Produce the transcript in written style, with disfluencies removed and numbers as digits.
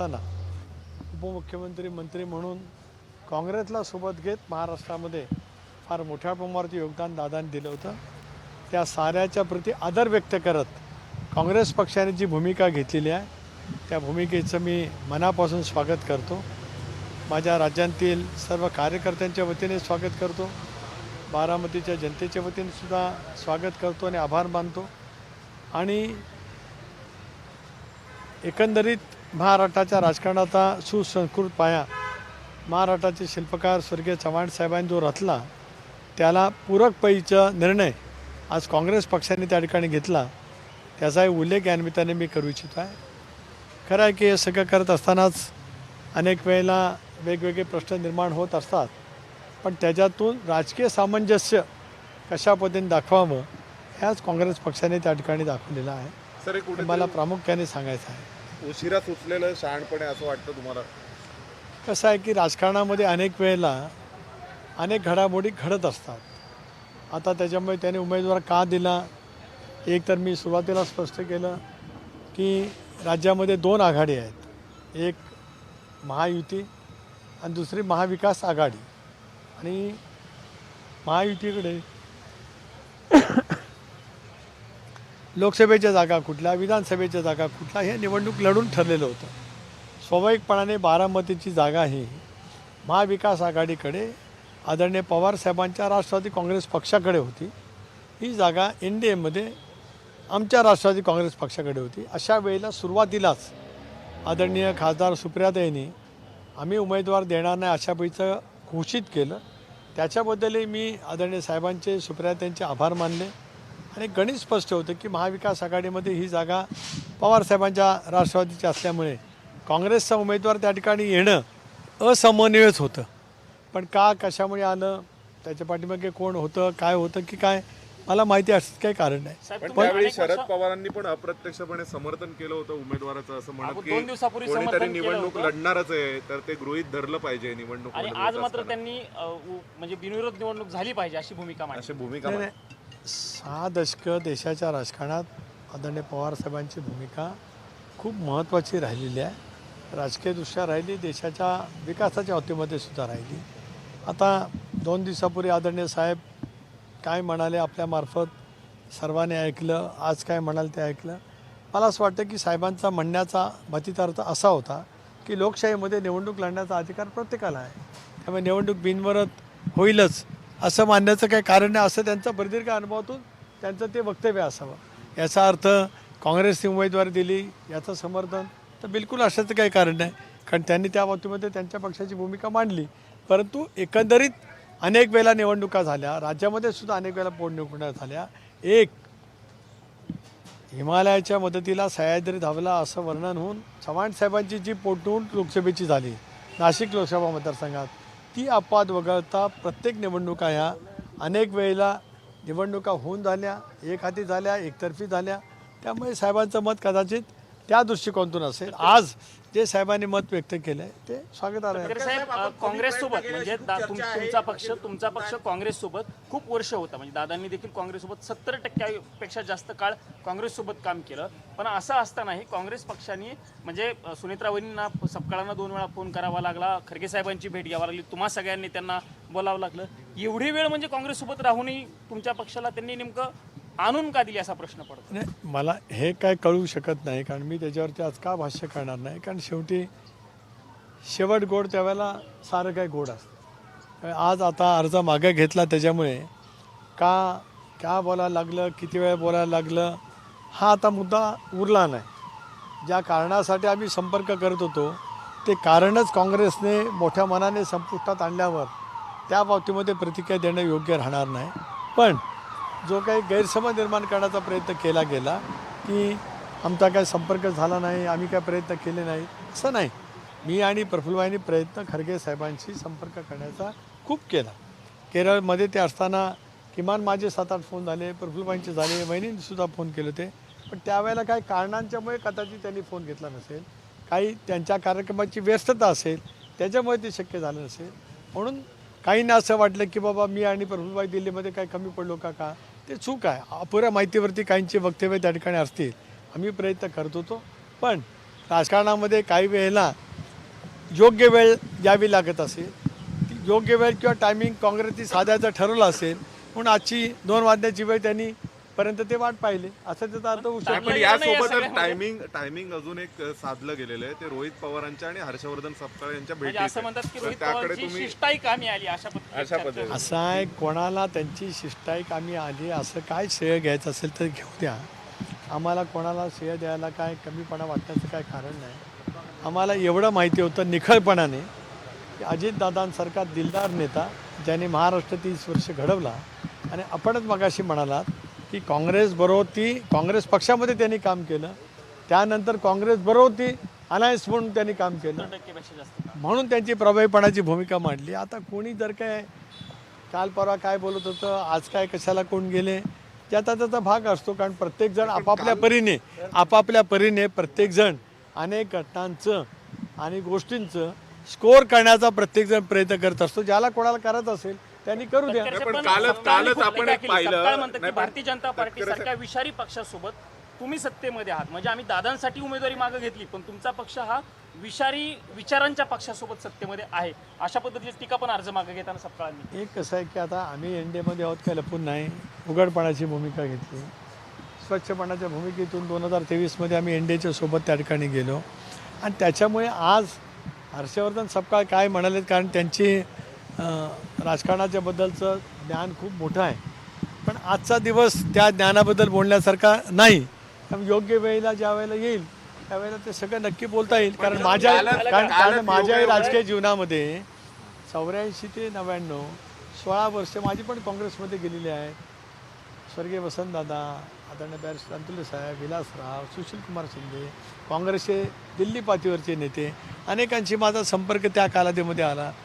असताना उपमुख्यमंत्री मंत्री म्हणून काँग्रेसला सोबत घेत महाराष्ट्रामध्ये फार मोठ्या प्रमाणावरती योगदान दादांनी दिलं होतं. त्या साऱ्याच्या प्रती आदर व्यक्त करत काँग्रेस पक्षाने जी भूमिका घेतलेली आहे त्या भूमिकेचं मी मनापासून स्वागत करतो. माझ्या राज्यातील सर्व कार्यकर्त्यांच्या वतीने स्वागत करतो. बारामतीच्या जनतेच्या वतीने सुद्धा स्वागत करतो आणि आभार मानतो. आणि एकंदरीत महाराष्ट्राच्या राजकारणाचा सुसंस्कृत पाया महाराष्ट्राचे शिल्पकार स्वर्गीय चव्हाण साहेबांनी जो रचला त्याला पूरक पैचा निर्णय आज काँग्रेस पक्षाने त्या ठिकाणी घेतला. त्याचाही उल्लेख या निमित्ताने मी करू इच्छितो आहे. खरं आहे की हे सगळं करत असतानाच अनेक वेळेला वेगवेगळे प्रश्न निर्माण होत असतात, पण त्याच्यातून राजकीय सामंजस्य कशा पद्धतीने दाखवावं ह्याच काँग्रेस पक्षाने त्या ठिकाणी दाखवलेलं आहे. सर कुठे मला प्रामुख्याने सांगायचं आहे. उशिरा सुचलेलं शहाणपणे असं वाटतं तुम्हाला? कसं आहे की राजकारणामध्ये अनेक वेळेला अनेक घडामोडी घडत असतात. आता त्याच्यामुळे त्याने उमेदवार का दिला, एक तर मी सुरुवातीला स्पष्ट केलं की राज्यामध्ये 2 आघाडी आहेत, एक महायुती आणि दुसरी महाविकास आघाडी. आणि महायुतीकडे लोकसभेच्या जागा कुठल्या, विधानसभेच्या जागा कुठल्या हे निवडणूक लढून ठरलेलं होतं. स्वाभाविकपणाने बारामतीची जागा ही महाविकास आघाडीकडे आदरणीय पवारसाहेबांच्या राष्ट्रवादी काँग्रेस पक्षाकडे होती. ही जागा NDAमध्ये आमच्या राष्ट्रवादी काँग्रेस पक्षाकडे होती. अशा वेळेला सुरुवातीलाच आदरणीय खासदार सुप्रियाताईंनी आम्ही उमेदवार देणार नाही अशा पैचं घोषित केलं. त्याच्याबद्दलही मी आदरणीय साहेबांचे सुप्रियाताईंचे आभार मानले. आणि गणित स्पष्ट होतं की महाविकास आघाडीमध्ये ही जागा पवारसाहेबांच्या राष्ट्रवादीची असल्यामुळे काँग्रेसचा उमेदवार त्या ठिकाणी येणं असमन्वयच होतं. पण का कशामुळे आलं, त्याच्या पाठीमागे कोण होतं, काय होतं की काय मला माहिती असं काही कारण नाही. पण त्यावेळी शरद पवारांनी पण अप्रत्यक्षपणे समर्थन केलं होतं उमेदवाराचं, असं म्हणत की कोणीतरी निवडणूक लढणारच आहे तर ते गृहीत धरलं पाहिजे निवडणूक. आणि आज मात्र त्यांनी म्हणजे बिनविरोध निवडणूक झाली पाहिजे अशी भूमिका मांडली. 6 दशकं देशाच्या राजकारणात आदरणीय पवारसाहेबांची भूमिका खूप महत्त्वाची राहिलेली आहे. राजकीयदृष्ट्या राहिली, देशाच्या विकासाच्या बाबतीमध्ये सुद्धा राहिली. आता 2 दिवसापूर्वी आदरणीय साहेब काय म्हणाले आपल्यामार्फत सर्वांनी ऐकलं, आज काय म्हणाल ते ऐकलं. मला असं वाटतं की साहेबांचा म्हणण्याचा मतितार्थ असा होता की लोकशाहीमध्ये निवडणूक लढण्याचा अधिकार प्रत्येकाला आहे, त्यामुळे निवडणूक बिनविरोध होईलच असं मानण्याचं काही कारण नाही, असं त्यांचा प्रदीर्घ अनुभवातून त्यांचं ते वक्तव्य असावं. याचा अर्थ काँग्रेसने उमेदवारी दिली याचं समर्थन तर बिलकुल अशाचं काही कारण नाही, कारण त्यांनी त्या बाबतीमध्ये त्यांच्या पक्षाची भूमिका मांडली. परंतु एकंदरीत अनेक वेळेला निवडणुका झाल्या, राज्यामध्ये सुद्धा अनेक वेळेला पोटनिवडणुका झाल्या. एक हिमालयाच्या मदतीला सह्याद्री धावला असं वर्णन होऊन चव्हाण साहेबांची जी पोटनिवडणूक लोकसभेची झाली नाशिक लोकसभा मतदारसंघात, ती अपवाद वगळता प्रत्येक निवडणुका ह्या अनेक वेळेला निवडणुका होऊन झाल्या, एक हाती झाल्या, एकतर्फी झाल्या. त्यामुळे साहेबांचं मत कदाचित त्या दृष्टिकोनातून असेल. आज जे साहेबांनी मत व्यक्त केलं आहे ते स्वागतार्ह आहे. साहेब काँग्रेससोबत म्हणजे तुमचा पक्ष काँग्रेससोबत खूप वर्ष होता, म्हणजे दादांनी देखील काँग्रेससोबत 70% जास्त काळ काँग्रेससोबत काम केलं. पण असं असतानाही काँग्रेस पक्षाने म्हणजे सुनेत्रा वहिनींना सपकाळांना 2 वेळा फोन करावा लागला, खरगे साहेबांची भेट घ्यावी लागली, तुम्हा सगळ्यांनी त्यांना बोलावं लागलं. एवढी वेळ म्हणजे काँग्रेससोबत राहूनही तुमच्या पक्षाला त्यांनी नेमकं आणून का दिली असा प्रश्न पडतो. नाही, मला हे काय कळू शकत नाही, कारण मी त्याच्यावरती आज का भाष्य करणार नाही, कारण शेवटी शेवट गोड त्यावेळेला सारं काही गोड असतं. आज आता अर्ज मागे घेतला त्याच्यामुळे का बोलायला लागलं, किती वेळ बोलायला लागलं हा आता मुद्दा उरला नाही. ज्या कारणासाठी आम्ही संपर्क करत होतो ते कारणच काँग्रेसने मोठ्या मनाने संपुष्टात आणल्यावर त्या बाबतीमध्ये प्रतिक्रिया देणं योग्य राहणार नाही. पण जो काही गैरसमज निर्माण करण्याचा प्रयत्न केला गेला की आमचा काय संपर्क झाला नाही, आम्ही काय प्रयत्न केले नाही, असं नाही. मी आणि प्रफुल्लभाईंनी प्रयत्न खरगे साहेबांशी संपर्क करण्याचा खूप केला. केरळमध्ये ते असताना किमान माझे 7-8 फोन झाले, प्रफुल्लभाईंचे झाले, वहिनींनीसुद्धा फोन केले होते. पण त्यावेळेला काही कारणांच्यामुळे कदाचित त्यांनी फोन घेतला नसेल, काही त्यांच्या कार्यक्रमाची व्यस्तता असेल त्याच्यामुळे ते शक्य झालं नसेल. म्हणून काहींना असं वाटलं की बाबा मी आणि प्रफुल्लभाई दिल्लीमध्ये काही कमी पडलो का, ते चूक आहे. अपुऱ्या माहितीवरती काहींचे वक्तव्य त्या ठिकाणी असतील. आम्ही प्रयत्न करत होतो, पण राजकारणामध्ये काही वेळेला योग्य वेळ द्यावी लागत असेल, ती योग्य वेळ किंवा टायमिंग काँग्रेसची साधायचं ठरवलं असेल म्हणून आजची 2 वाजण्याची वेळ त्यांनी पर्यंत ते वाट पाहिले असं त्याचा अर्थ होऊ शकतो. पण यासोबतच टायमिंग अजून एक साधलं गेलेलं आहे ते रोहित पवारांच्या आणि हर्षवर्धन सपकाळ यांच्या म्हणजे भेटी असं म्हणतात की रोहित त्याकडे पवारांची तुम्ही शिष्टाई कामी आली अशा अशा पद्धतीने असं आहे, कोणाला त्यांची शिष्टाई कामी आली असं काय श्रेय घ्यायचं असेल तर घेऊ द्या. आम्हाला कोणाला श्रेय द्यायला काय कमीपणा वाटण्याचं काय कारण नाही. आम्हाला एवढं माहिती होतं निखळपणाने की अजितदादांसारखा दिलदार नेता ज्याने महाराष्ट्र 30 वर्ष घडवला आणि आपणच मगाशी म्हणालात की काँग्रेस पक्षामध्ये त्यांनी काम केलं, त्यानंतर काँग्रेसबरोबर ती अलायन्स म्हणून त्यांनी काम केलं, 70% जास्त म्हणून त्यांची प्रभावीपणाची भूमिका मांडली. आता कोणी जर काय काल परवा काय बोलत होतं, आज काय कशाला कोण गेले, त्याचा त्याचा भाग असतो. कारण प्रत्येकजण आपापल्या परीने प्रत्येकजण अनेक घटनांचं आणि गोष्टींचं स्कोअर करण्याचा प्रत्येकजण प्रयत्न करत असतो. ज्याला कोणाला करायचं असेल त्यांनी करू द्या. पण कालच आपण एक पाहिलं म्हणतात की भारतीय जनता पार्टी सारख्या विषारी पक्षासोबत तुम्ही सत्तेमध्ये आहात, म्हणजे आम्ही दादांसाठी उमेदवारी मागे घेतली पण तुमचा पक्ष हा विषारी विचारांच्या पक्षासोबत सत्तेमध्ये आहे अशा पद्धतीची टीका पण अर्ज मागे घेताना सपकाळांनी. एक कसं आहे की आता आम्ही एनडीएमध्ये आहोत काय लपून नाही, उघडपणाची भूमिका घेतली. स्वच्छपणाच्या भूमिकेतून 2023मध्ये आम्ही एनडीएच्या सोबत त्या ठिकाणी गेलो आणि त्याच्यामुळे आज हर्षवर्धन सपकाळ काय म्हणाले, कारण त्यांची राजकारणाच्या बद्दलचं ज्ञान खूप मोठं आहे, पण आजचा दिवस त्या ज्ञानाबद्दल बोलण्यासारखा नाही. त्यामुळे योग्य वेळेला ज्या वेळेला येईल त्यावेळेला ते सगळं नक्की बोलता येईल. कारण माझ्याही राजकीय जीवनामध्ये 84 ते 99 16 वर्ष माझी पण काँग्रेसमध्ये गेलेली आहेत. स्वर्गीय वसंतदादा, आदरणीय बॅरिस्टर अंतुले साहेब, विलासराव, सुशीलकुमार शिंदे, काँग्रेसचे दिल्ली पातळीवरचे नेते, अनेकांशी माझा संपर्क त्या कालावधीमध्ये आला.